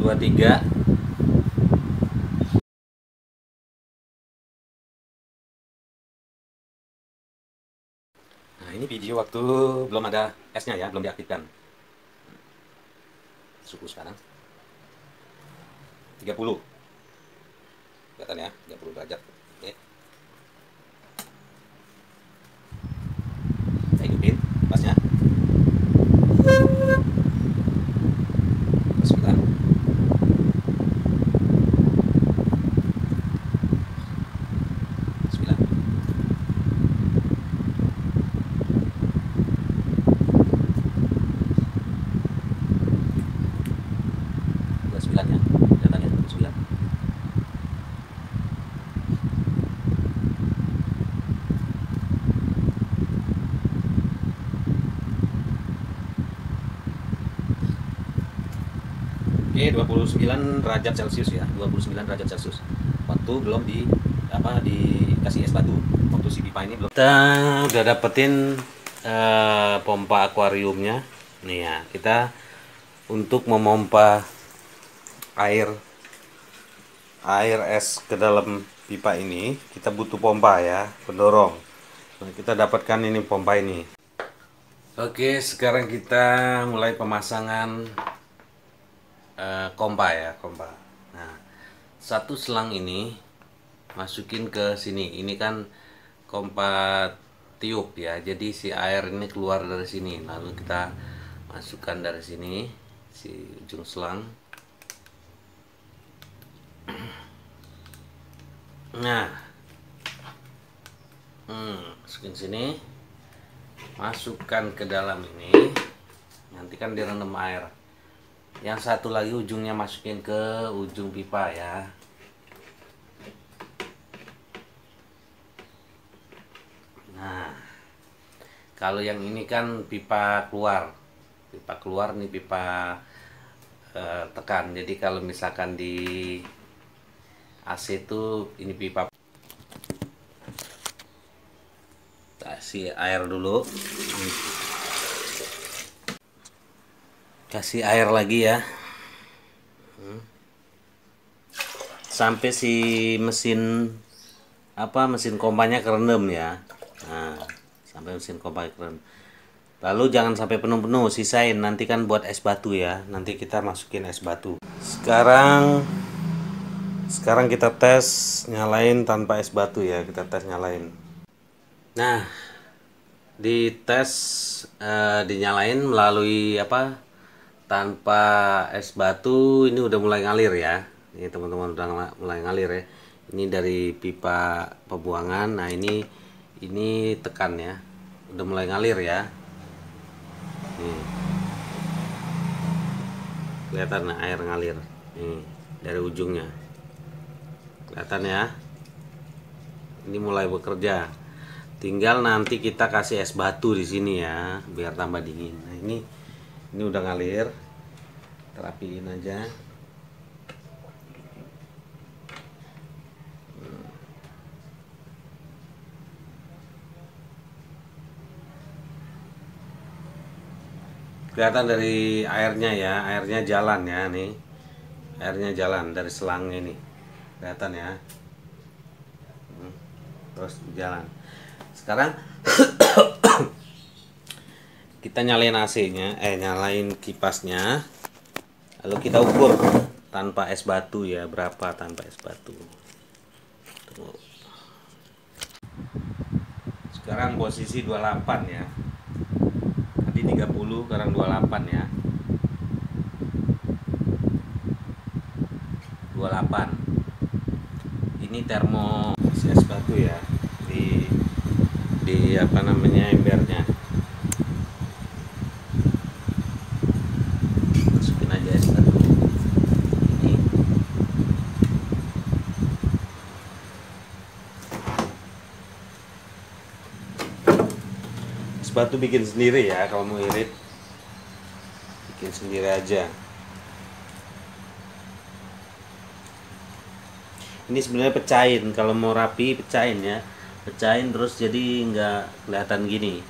2, 3. Nah, ini video waktu belum ada esnya ya, belum diaktifkan. Suhu sekarang 30. Kelihatan ya, 30 derajat. Oke. Kita hidupin pasnya. Terus kita Bismillah. Ya, kelihatannya 29. Oke, 29 derajat Celcius ya, 29 derajat Celcius. Waktu belum dikasih es batu. Waktu si pipa ini belum. Kita udah dapetin pompa akuariumnya. Nih ya, kita untuk memompa air es ke dalam pipa ini, kita butuh pompa ya, pendorong. Nah, kita dapatkan ini pompa ini. Oke, sekarang kita mulai pemasangan kompa ya, kompa. Nah, satu selang ini masukin ke sini. Ini kan kompa tiup ya, jadi si air ini keluar dari sini. Lalu kita masukkan dari sini si ujung selang. Nah, masukin sini, masukkan ke dalam ini. Nanti kan direndam air. Yang satu lagi ujungnya masukin ke ujung pipa ya. Nah, kalau yang ini kan pipa keluar nih, pipa tekan. Jadi kalau misalkan di AC itu ini pipa. Kasih air dulu. Kasih air lagi ya, sampai si mesin kompanya kerendam ya. Nah, sampai mesin kompanya kerendam. Lalu jangan sampai penuh-penuh, sisain, nanti kan buat es batu ya. Nanti kita masukin es batu. Sekarang kita tes nyalain tanpa es batu ya, kita tes nyalain. Nah, di tes dinyalain melalui tanpa es batu, ini udah mulai ngalir ya. Ini teman-teman udah mulai ngalir ya. Ini dari pipa pembuangan. Nah, ini tekan ya. Udah mulai ngalir ya. Nih. Kelihatan nah, air ngalir. Nih, dari ujungnya. Kelihatan ya. Ini mulai bekerja. Tinggal nanti kita kasih es batu di sini ya, biar tambah dingin. Nah, ini udah ngalir. Rapiin aja. Kelihatan dari airnya ya, airnya jalan ya nih. Airnya jalan dari selang ini. Kelihatan ya. Terus jalan. Sekarang kita nyalain AC-nya, nyalain kipasnya. Lalu kita ukur tanpa es batu ya, berapa tanpa es batu. Tuh. Sekarang posisi 28 ya. Tadi 30, sekarang 28 ya. 28. Ini termo es batu ya. Di embernya. Masukin aja es batu. Ini. Es batu bikin sendiri ya, kalau mau irit. Bikin sendiri aja. Ini sebenarnya pecahin, kalau mau rapi pecahin ya, pecahin terus jadi nggak kelihatan gini.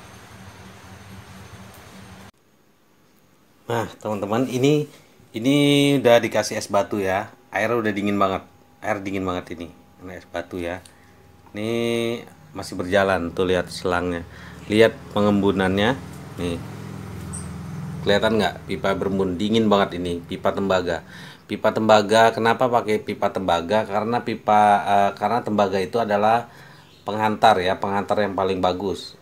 Nah teman-teman, ini Ini udah dikasih es batu ya. Air udah dingin banget. Air dingin banget ini. Ini es batu ya. Ini masih berjalan tuh, lihat selangnya. Lihat pengembunannya. Nih. Kelihatan nggak pipa berembun, dingin banget ini, pipa tembaga. Pipa tembaga, kenapa pakai pipa tembaga? Karena tembaga itu adalah penghantar ya, penghantar yang paling bagus.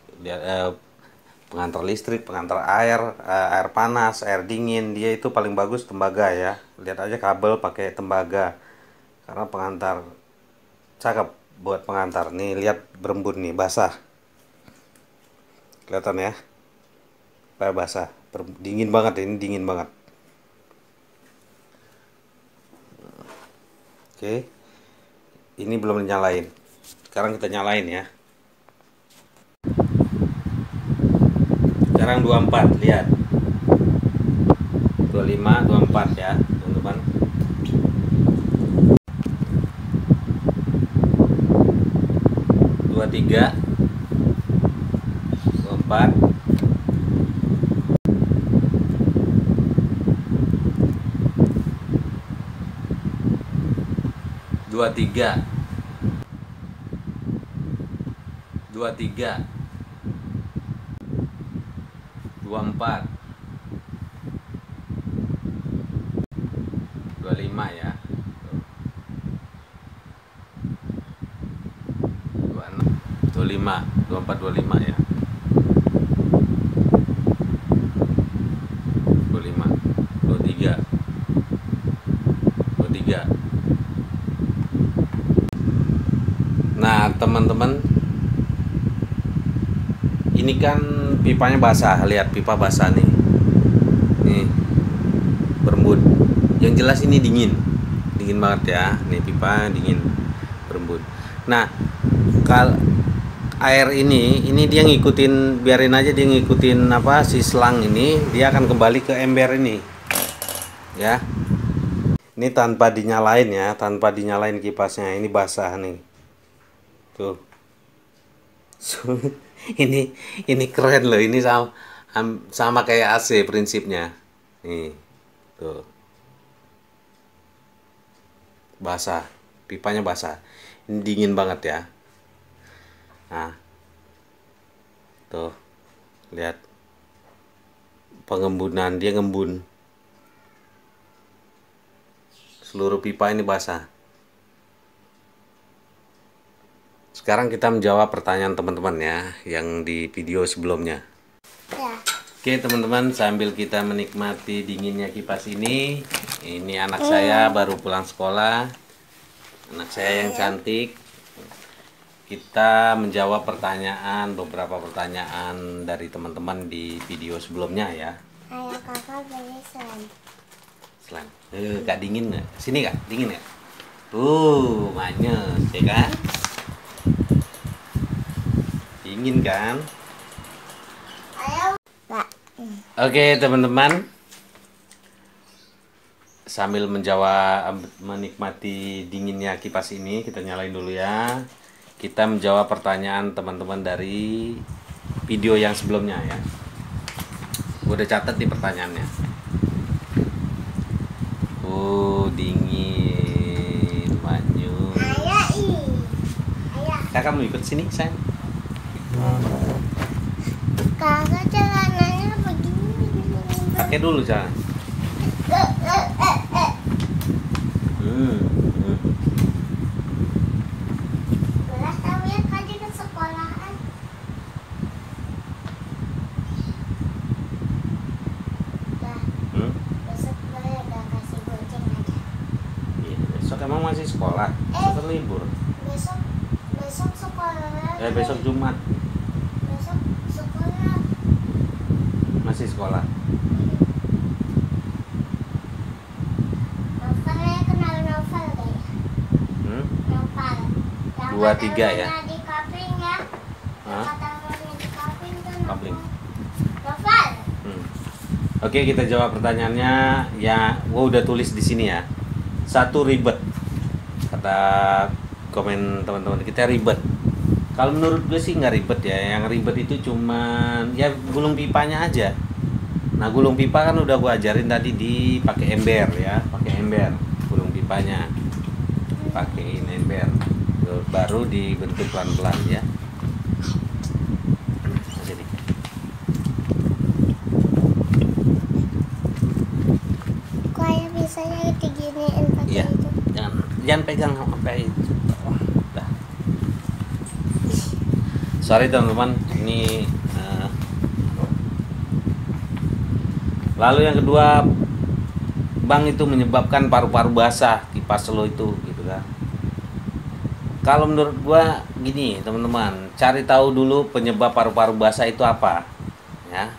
Penghantar listrik, penghantar air, air panas, air dingin, dia itu paling bagus tembaga ya. Lihat aja kabel pakai tembaga. Karena penghantar cakep buat penghantar. Nih lihat berembun nih, basah. Kelihatan ya? Kayak basah. Dingin banget ini, dingin banget. Oke. Ini belum dinyalain. Sekarang kita nyalain ya. Sekarang 24, lihat. 25, 24 ya, teman-teman. 23, 24. 23, 23, 24, 25 ya. 26, 25, 24, 25 ya. 25, 23, 23. Nah, teman-teman, ini kan pipanya basah, lihat pipa basah nih. Nih, berembun. Yang jelas ini dingin. Dingin banget ya. Nih pipa dingin, berembun. Nah, air ini dia ngikutin, biarin aja dia ngikutin apa si selang ini, dia akan kembali ke ember ini. Ya. Ini tanpa dinyalain ya, tanpa dinyalain kipasnya. Ini basah nih. Tuh. Ini keren loh, ini sama kayak AC prinsipnya. Nih, tuh. Basah, pipanya basah. Ini dingin banget ya. Nah, tuh. Lihat. Pengembunan, dia ngembun. Seluruh pipa ini basah. Sekarang kita menjawab pertanyaan teman-teman ya, yang di video sebelumnya. Ya. Oke teman-teman, sambil kita menikmati dinginnya kipas ini anak saya baru pulang sekolah. Anak saya yang cantik. Kita menjawab beberapa pertanyaan dari teman-teman di video sebelumnya ya. Ayah kakak beli slime. Slime. Kak dingin nggak? Sini kak, dingin nggak? Manyes, ya kan? Dingin kan? Oke teman-teman, sambil menikmati dinginnya kipas ini, kita nyalain dulu ya. Kita menjawab pertanyaan teman-teman dari video yang sebelumnya ya. Gue udah catat di pertanyaannya. Dingin, manyun. Kakak mau ikut sini sayang? Kakak celananya begini. Pakai dulu jangan. Belas tahu ya kak di sekolahan. Besok gue udah kasih goceng aja. Iya, besok emang masih sekolah? Besok libur. Besok sekolah. Besok Jumat. Besok sekolah. Masih sekolah. Novel ya, kenal Novel deh. Novel. 23 ya. Di kapling ya. Hah? Di kapling tuh. Kapling. Novel. Oke, kita jawab pertanyaannya ya. Gua udah tulis di sini ya. 1 ribet. Kata komen teman-teman kita ribet. Kalau menurut gue sih nggak ribet ya. Yang ribet itu cuman ya gulung pipanya aja. Nah, gulung pipa kan udah gua ajarin tadi pakai ember ya, pakai ember gulung pipanya. Pakein ember. Baru dibentuk pelan-pelan ya. Jadi Kayak bisanya diginiin pakai iya. itu. Jangan pegang sampai itu. Oh, udah. Sorry teman-teman, ini lalu yang kedua, Bang, itu menyebabkan paru-paru basah kipas lo itu gitu kan. Kalau menurut gua gini teman-teman, cari tahu dulu penyebab paru-paru basah itu apa ya.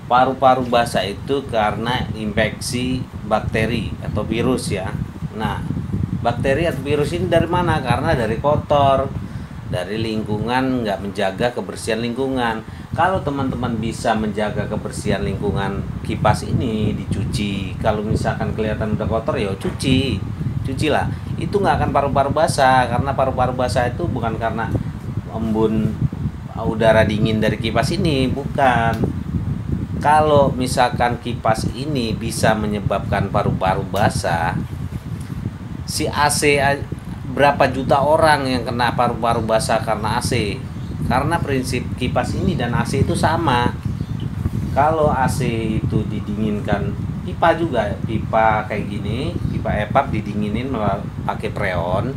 Paru-paru basah itu karena infeksi bakteri atau virus ya. Nah, bakteri atau virus ini dari mana? Karena dari kotor, dari lingkungan, nggak menjaga kebersihan lingkungan. Kalau teman-teman bisa menjaga kebersihan lingkungan kipas ini, dicuci. Kalau misalkan kelihatan udah kotor, ya cucilah. Itu nggak akan paru-paru basah, karena paru-paru basah itu bukan karena embun udara dingin dari kipas ini, bukan. Kalau misalkan kipas ini bisa menyebabkan paru-paru basah, si AC berapa juta orang yang kena paru-paru basah karena AC. Karena prinsip kipas ini dan AC itu sama. Kalau AC itu didinginkan, pipa juga, pipa kayak gini, pipa EPAP didinginin pakai freon,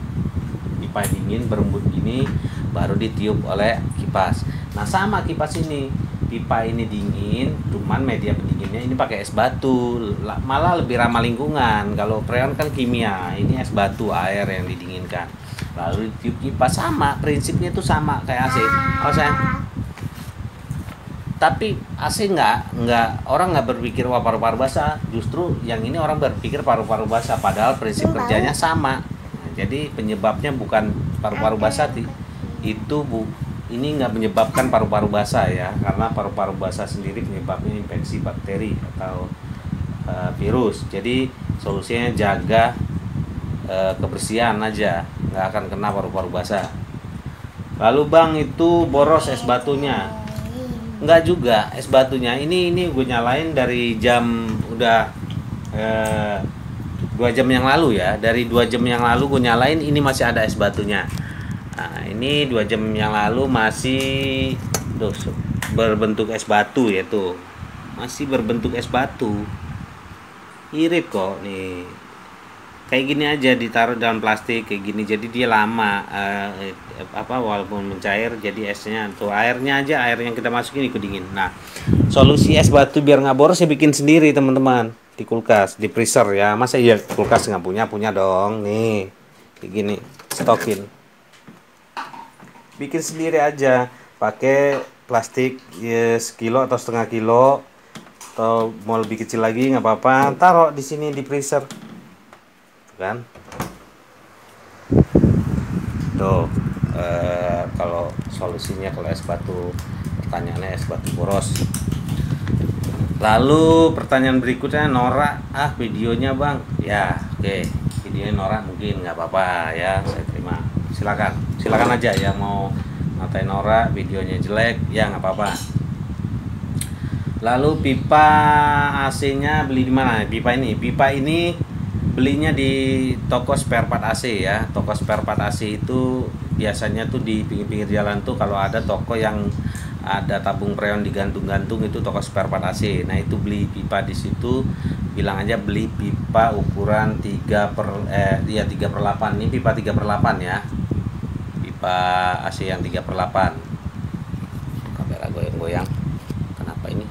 pipa dingin berembut gini, baru ditiup oleh kipas. Nah, sama kipas ini, pipa ini dingin, cuman media pendinginnya ini pakai es batu, malah lebih ramah lingkungan. Kalau freon kan kimia, ini es batu, air yang didinginkan. Lalu ditiup kipas, sama prinsipnya itu sama kayak AC. Oh sayang. Tapi AC nggak orang nggak berpikir wah paru-paru basah. Justru yang ini orang berpikir paru-paru basah, padahal prinsip kerjanya sama. Nah, jadi penyebabnya bukan paru-paru basah ini nggak menyebabkan paru-paru basah ya, karena paru-paru basah sendiri penyebabnya infeksi bakteri atau virus. Jadi solusinya jaga kebersihan aja, nggak akan kena paru-paru basah. Lalu Bang, itu boros es batunya. Nggak juga, es batunya ini gue nyalain dari jam udah 2 jam yang lalu ya. Dari 2 jam yang lalu gue nyalain, ini masih ada es batunya. Nah, ini 2 jam yang lalu masih berbentuk es batu ya tuh. Masih berbentuk es batu. Irit kok nih. Kayak gini aja ditaruh dalam plastik kayak gini, jadi dia lama walaupun mencair jadi esnya tuh, air yang kita masukin ikut dingin. Nah, solusi es batu biar nggak boros saya bikin sendiri teman-teman, di kulkas, di freezer ya. Masa iya kulkas nggak punya dong. Nih kayak gini, stokin, bikin sendiri aja pakai plastik ya, 1 atau setengah kilo, atau mau lebih kecil lagi nggak apa-apa, taruh di sini di freezer kan. Tuh kalau solusinya kalau es batu, pertanyaannya es batu boros. Lalu pertanyaan berikutnya, Nora, videonya Bang ya. Oke, videonya Nora mungkin nggak apa-apa ya, saya terima. Silakan aja yang mau ngatain Nora videonya jelek ya, nggak apa-apa. Lalu pipa AC nya beli di mana? Pipa ini belinya di toko spare part AC ya. Toko spare part AC itu biasanya tuh di pinggir-pinggir jalan tuh, kalau ada toko yang ada tabung freon digantung-gantung, itu toko spare part AC. Nah, itu beli pipa di situ, bilang aja beli pipa ukuran 3/8. Ini pipa 3/8 ya. Pipa AC yang 3/8. Kamera goyang-goyang. Kenapa ini?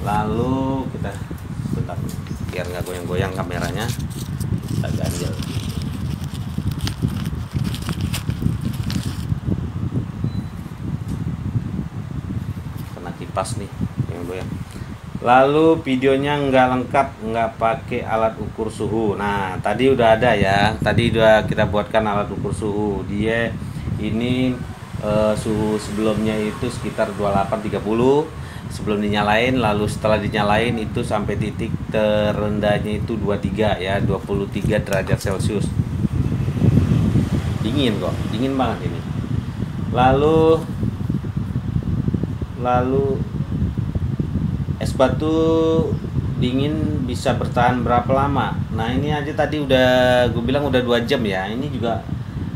Lalu kita bentar, biar nggak goyang-goyang kameranya, kita ganjel. Kena kipas nih goyang-goyang. Lalu videonya nggak lengkap, nggak pakai alat ukur suhu. Nah, tadi udah ada ya, tadi udah kita buatkan alat ukur suhu. Dia ini suhu sebelumnya itu sekitar 28-30 sebelum dinyalain, lalu setelah dinyalain itu sampai titik terendahnya itu 23 ya, 23 derajat Celcius. Dingin kok, dingin banget ini. Lalu Lalu es batu dingin bisa bertahan berapa lama? Nah ini aja tadi udah gue bilang udah 2 jam ya. Ini juga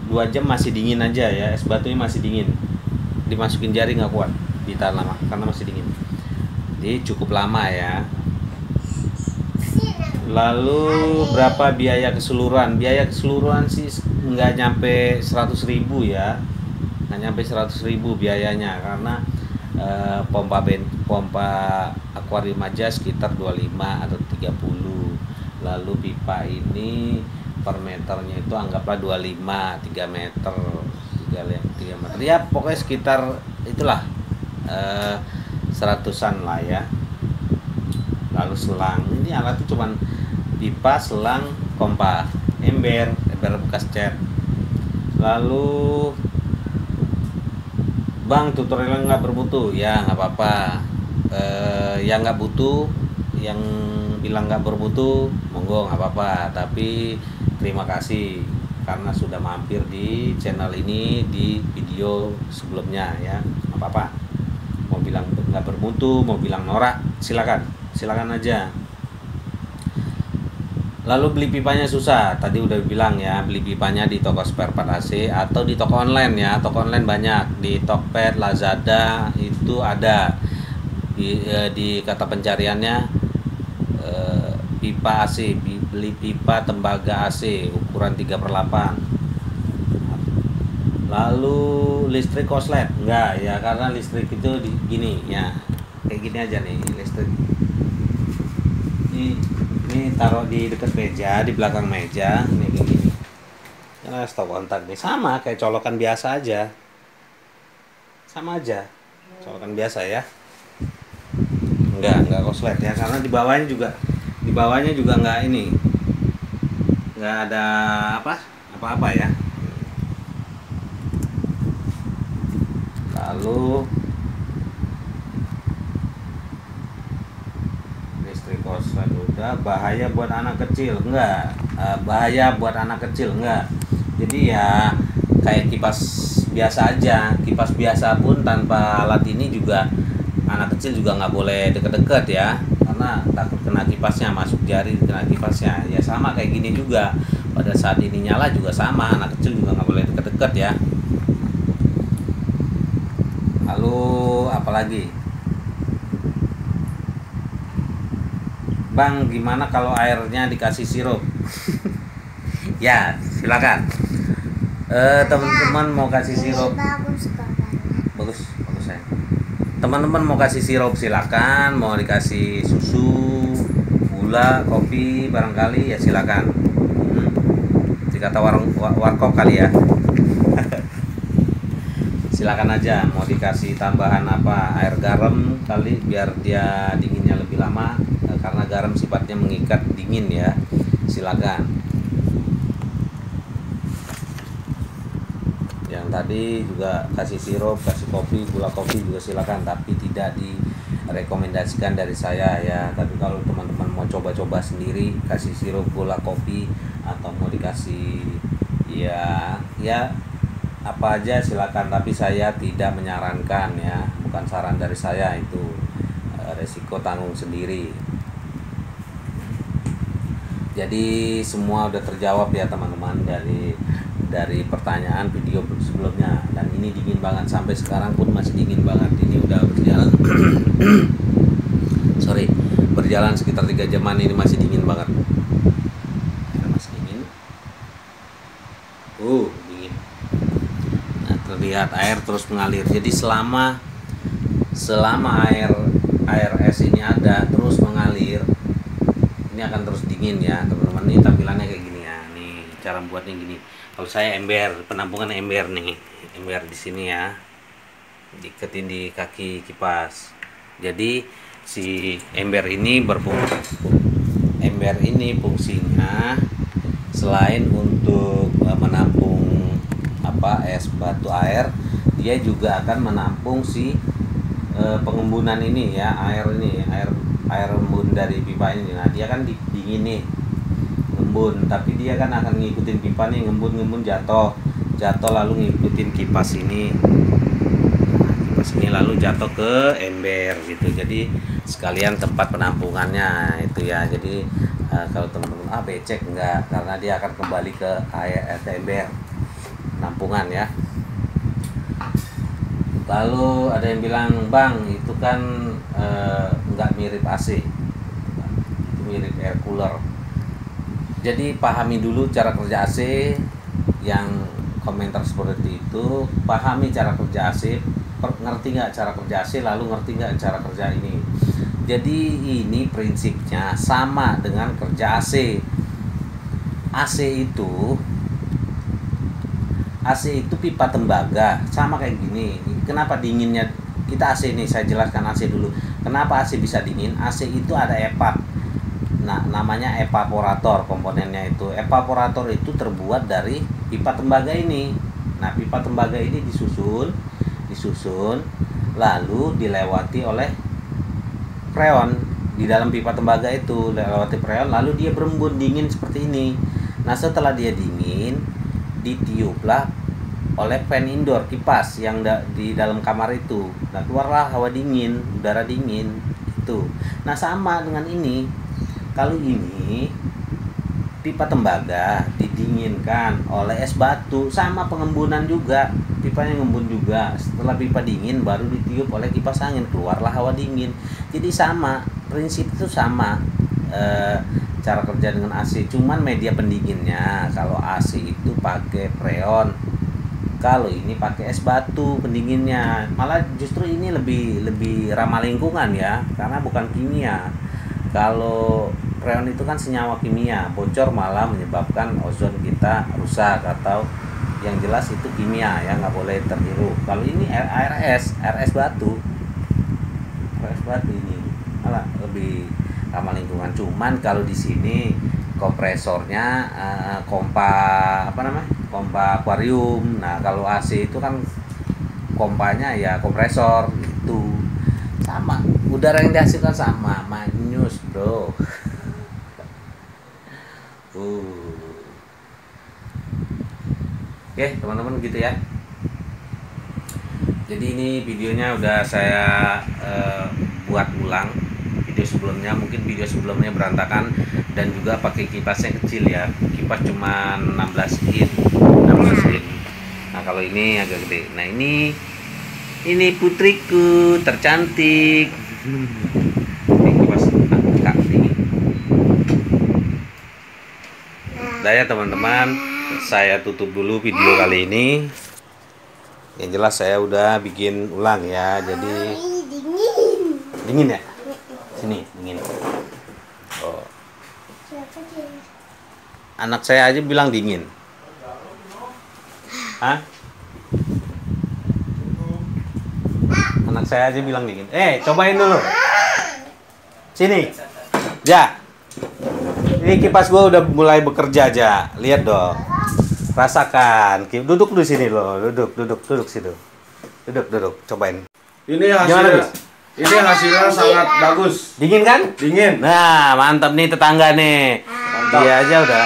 2 jam masih dingin aja ya. Es batunya masih dingin. Dimasukin jari nggak kuat, ditahan lama karena masih dingin. Jadi cukup lama ya. Lalu berapa biaya keseluruhan? Biaya keseluruhan sih nggak nyampe 100.000 ya. Nggak nyampe 100.000 biayanya karena pompa akuarium aja sekitar 25 atau 30. Lalu pipa ini per meternya itu anggaplah 25, 3 meter, 3 meter. Ya pokoknya sekitar itulah 100-an lah ya. Lalu selang, ini alatnya cuman pipa, selang, kompa, ember bekas cat. Lalu Bang, tutorialnya nggak bermutu, ya nggak apa-apa. Yang nggak butuh, yang bilang nggak bermutu, monggo nggak apa-apa. Tapi terima kasih karena sudah mampir di channel ini di video sebelumnya ya, nggak apa-apa. Mau bilang nggak bermutu, mau bilang norak, silakan aja. Lalu beli pipanya susah. Tadi udah bilang ya, beli pipanya di toko spare part AC atau di toko online ya. Toko online banyak, di Tokped, Lazada itu ada. Di kata pencariannya pipa AC, beli pipa tembaga AC ukuran 3/8. Lalu listrik koslet? Enggak ya, karena listrik itu gini ya. Kayak gini aja nih listrik. Ini taruh di dekat meja, di belakang meja, ini kayak gini. Karena stop kontak nih sama kayak colokan biasa aja. Sama aja. Colokan biasa ya. Enggak koslet ya, karena di bawahnya juga enggak ini. Enggak ada apa-apa ya. Lalu listrik koslet udah. Bahaya buat anak kecil enggak? Bahaya buat anak kecil enggak? Jadi ya kayak kipas biasa aja. Kipas biasa pun tanpa alat ini juga anak kecil juga nggak boleh deket-deket ya, karena takut kena kipasnya, masuk jari kena kipasnya. Ya sama kayak gini juga, pada saat ini nyala juga sama, anak kecil juga nggak boleh deket-deket ya. Lalu apalagi? Bang, gimana kalau airnya dikasih sirup? Ya, silakan. Teman-teman mau kasih sirup? Bagus saya. Teman-teman mau kasih sirup silakan, mau dikasih susu, gula, kopi barangkali ya silakan. Dikata warkop kali ya. Silakan aja, mau dikasih tambahan apa, air garam kali biar dia dinginnya lebih lama, karena garam sifatnya mengikat dingin ya. Silakan. Yang tadi juga kasih sirup, kasih kopi, gula kopi juga silakan, tapi tidak direkomendasikan dari saya ya. Tapi kalau teman-teman mau coba-coba sendiri kasih sirup, gula kopi, atau mau dikasih ya apa aja silakan, tapi saya tidak menyarankan ya, bukan saran dari saya, itu resiko tanggung sendiri. Jadi semua udah terjawab ya teman-teman dari pertanyaan video sebelumnya, dan ini dingin banget sampai sekarang pun masih dingin banget. Ini udah berjalan sekitar 3 jaman, ini masih dingin banget. Masih dingin. Dingin. Nah, terlihat air terus mengalir. Jadi selama air es ini ada terus mengalir, ini akan terus dingin ya teman-teman. Ini tampilannya kayak gini ya. Nih cara buatnya gini. Kalau saya ember, penampungan ember nih, ember di sini ya, diiketin di kaki kipas. Jadi si ember ini fungsinya selain untuk menampung es batu air, dia juga akan menampung si pengembunan ini ya, air embun dari pipa ini. Nah dia kan dingin nih, ngembun, tapi dia kan akan ngikutin pipa nih, ngembun jatuh lalu ngikutin kipas ini. ke sini lalu jatuh ke ember gitu. Jadi sekalian tempat penampungannya itu ya. Jadi kalau teman-teman becek enggak, karena dia akan kembali ke air ke ember penampungan ya. Lalu ada yang bilang, bang itu kan nggak mirip AC, itu mirip air cooler. Jadi pahami dulu cara kerja AC. Yang komentar seperti itu, pahami cara kerja AC, ngerti nggak cara kerja AC, lalu ngerti nggak cara kerja ini. Jadi ini prinsipnya sama dengan kerja AC. AC itu pipa tembaga, sama kayak gini. Kenapa dinginnya kita AC ini? Saya jelaskan AC dulu. Kenapa AC bisa dingin? AC itu ada evap. Nah, namanya evaporator komponennya itu. Evaporator itu terbuat dari pipa tembaga ini. Nah, pipa tembaga ini disusun, lalu dilewati oleh freon di dalam pipa tembaga itu, dilewati freon, lalu dia berembun dingin seperti ini. Nah, setelah dia dingin, ditiuplah oleh fan indoor, kipas yang di dalam kamar itu. Nah, keluarlah hawa dingin, udara dingin itu. Nah, sama dengan ini. Kalau ini pipa tembaga didinginkan oleh es batu, sama pengembunan juga, pipanya ngembun juga. Setelah pipa dingin baru ditiup oleh kipas angin, keluarlah hawa dingin. Jadi sama, prinsip itu sama. Cara kerja dengan AC, cuman media pendinginnya. Kalau AC itu pakai freon, kalau ini pakai es batu pendinginnya. Malah justru ini lebih ramah lingkungan ya, karena bukan kimia. Kalau freon itu kan senyawa kimia, bocor malah menyebabkan ozon kita rusak, atau yang jelas itu kimia ya, nggak boleh terhirup. Kalau ini air es batu ini malah lebih ramah lingkungan. Cuman kalau di sini kompresornya pompa akuarium. Nah, kalau AC itu kan pompanya ya kompresor gitu. Sama, udara yang dihasilkan sama, manyus bro. Oke teman-teman gitu ya. Jadi ini videonya udah saya buat ulang. Video sebelumnya, mungkin video sebelumnya berantakan dan juga pakai kipasnya kecil ya. Kipas cuma 16 in. Nah, kalau ini agak gede. Nah, ini putriku tercantik. Ini kipas Kak ini. Nah ya teman-teman, saya tutup dulu video kali ini. Yang jelas saya udah bikin ulang ya. Jadi dingin ya? Sini dingin. Oh. Anak saya aja bilang dingin. Hah? Anak saya aja bilang dingin. Cobain dulu. Sini. Ja. Ini kipas gua udah mulai bekerja aja. Lihat dong. Rasakan. Duduk di sini loh. Duduk situ. Duduk. Cobain. Ini hasilnya sangat bagus. Dingin kan? Dingin. Nah, mantap nih tetangga nih. Mantap. Dia aja udah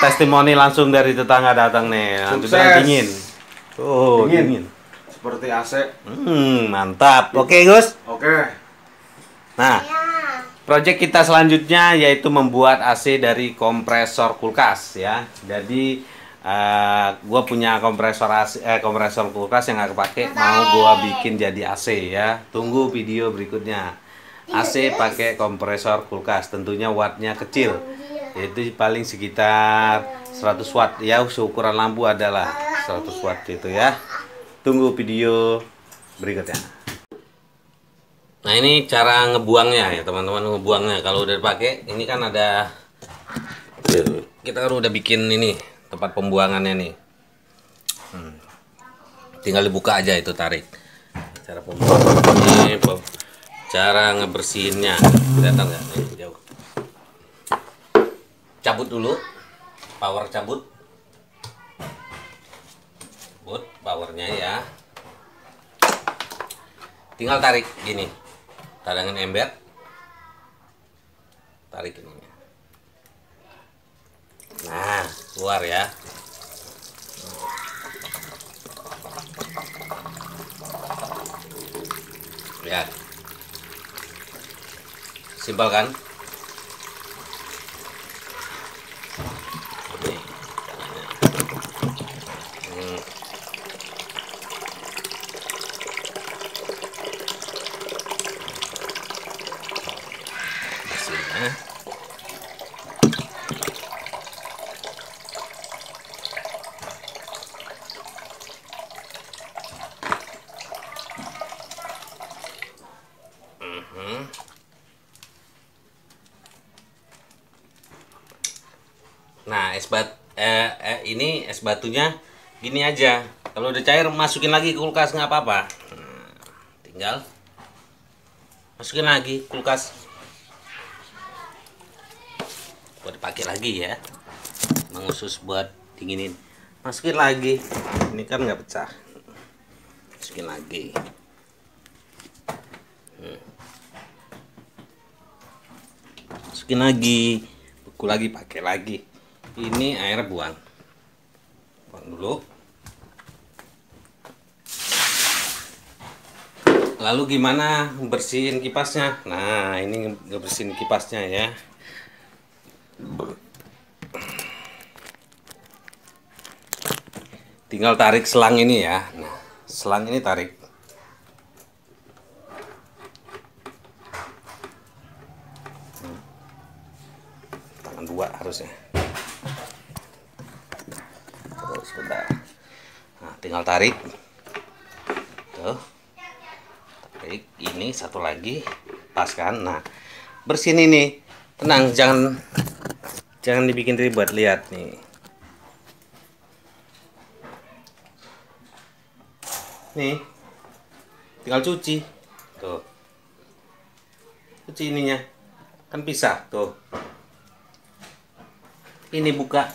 testimoni langsung dari tetangga datang nih. Sukses. Dingin. Oh, dingin. Seperti AC. Mantap. Oke, Gus. Oke. Nah, proyek kita selanjutnya yaitu membuat AC dari kompresor kulkas ya. Jadi gua punya kompresor kulkas yang nggak kepake, mau gua bikin jadi AC ya. Tunggu video berikutnya. AC pakai kompresor kulkas, tentunya wattnya kecil, yaitu paling sekitar 100 watt ya. Seukuran lampu adalah 100 watt itu ya. Tunggu video berikutnya. Nah, ini cara ngebuangnya ya teman-teman, ngebuangnya. Kalau udah dipakai, ini kan ada, kita kan udah bikin ini tempat pembuangannya nih. Tinggal dibuka aja itu, tarik. Cara pembuangan ini, cara ngebersihinnya, kelihatan nggak? Nih, jauh. Cabut dulu, power cabut. Powernya ya. Tinggal tarik gini. Tadangan ember. Tarik ini. Nah, keluar ya. Lihat. Simpel kan? Nih, caranya. Bersihin. Nah, ini es batunya gini aja. Kalau udah cair masukin lagi ke kulkas nggak apa-apa. Nah, tinggal masukin lagi kulkas. Buat dipakai lagi ya. Emang khusus buat dinginin. Masukin lagi. Ini kan nggak pecah. Masukin lagi. Masukin lagi. Beku lagi, pakai lagi. Ini air buang dulu. Lalu gimana bersihin kipasnya? Nah, ini bersihin kipasnya ya. Tinggal tarik selang ini ya. Nah, selang ini tarik. Tangan dua harusnya. Sebentar. Nah, tinggal tarik. Tuh. Tarik ini satu lagi, pas kan? Nah, bersihin ini. Tenang, jangan dibikin ribet. Lihat nih. Nih. Tinggal cuci. Tuh. Cuci ininya. Kan pisah, tuh. Ini buka.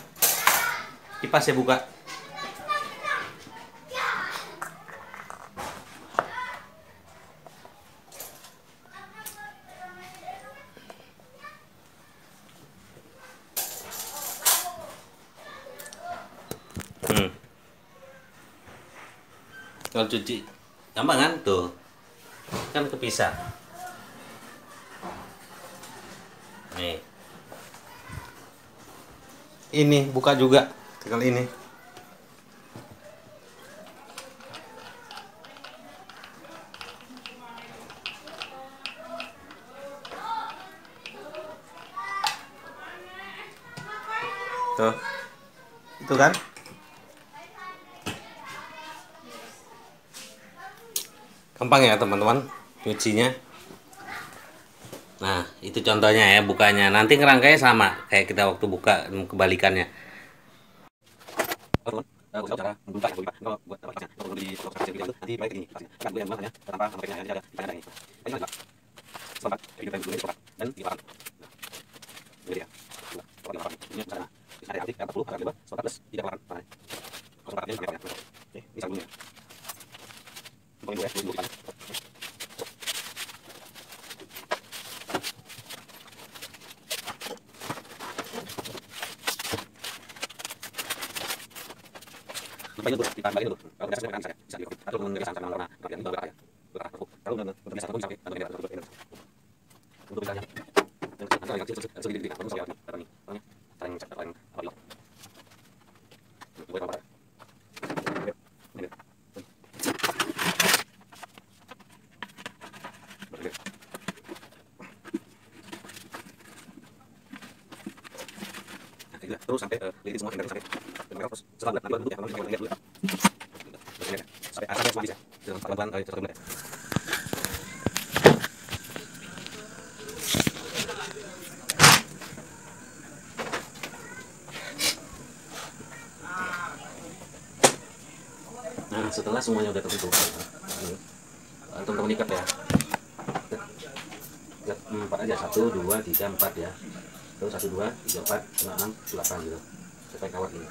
Kipasnya buka. Kalau cuci gampang kan? Tuh kan kepisah. Nih, ini buka juga, tinggal ini. Tuh, itu kan? Gampang ya teman-teman nyucinya. Nah, itu contohnya ya bukanya. Nanti ngerangkainya sama kayak kita waktu buka, kebalikannya. Terus sampai lilin semua sampai terus setelah bulat dulu ya lihat dulu ya sampai asalnya semua bisa pelan-pelan terus dulu ya. Nah, setelah semuanya udah tertutup, teman-teman ikat ya. Ikat 4 aja, 1, 2, 3, 4 ya. Terus 1, 2, 3, 4, 5, 6, 8 gitu. Supaya kawat ini.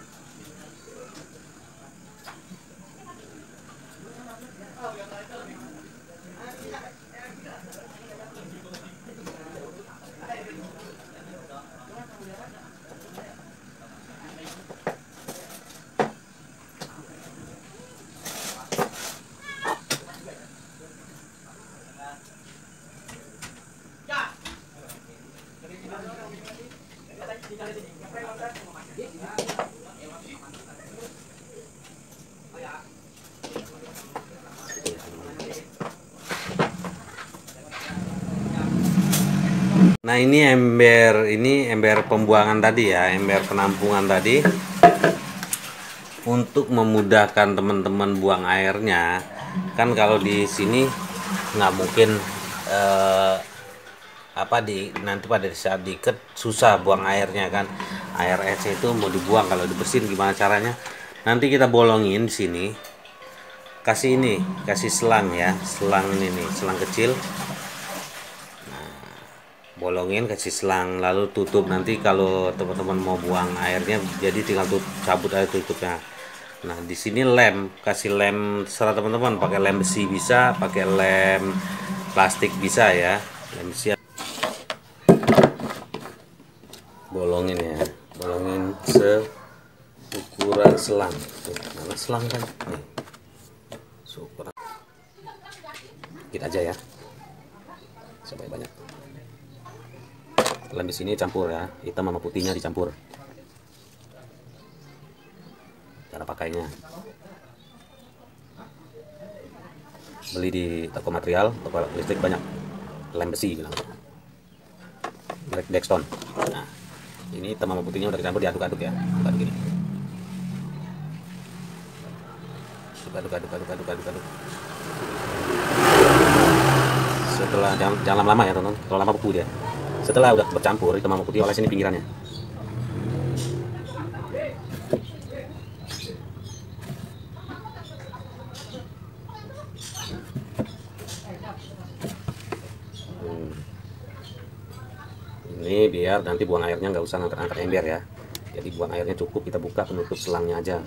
Nah, ini ember pembuangan tadi ya, ember penampungan tadi. Untuk memudahkan teman-teman buang airnya, kan kalau di sini nggak mungkin nanti pada saat diikat susah buang airnya kan. Air es itu mau dibuang, kalau dibersihin gimana caranya? Nanti kita bolongin di sini, kasih selang ya, selang ini nih, selang kecil. Bolongin, kasih selang, lalu tutup. Nanti kalau teman-teman mau buang airnya, jadi tinggal cabut aja tutupnya. Nah, di sini kasih lem serah teman-teman, pakai lem besi bisa, pakai lem plastik bisa ya. Lem besi bolongin ya, bolongin seukuran selang. Mana selang kan? Nih, seukuran. Dikit aja ya, sampai banyak. Lem di sini campur ya, hitam sama putihnya dicampur. Cara pakainya, beli di toko material, toko listrik banyak lem besi bilang, merek Dexton. Nah, ini hitam sama putihnya udah dicampur, diaduk-aduk ya, aduk gini, aduk. Setelah jangan lama-lama ya teman-teman, kalau lama beku dia. Setelah udah bercampur hitam sama putih, oles ini pinggirannya. Ini biar nanti buang airnya nggak usah ngangkat-ngangkat ember ya. Jadi buang airnya cukup kita buka penutup selangnya aja.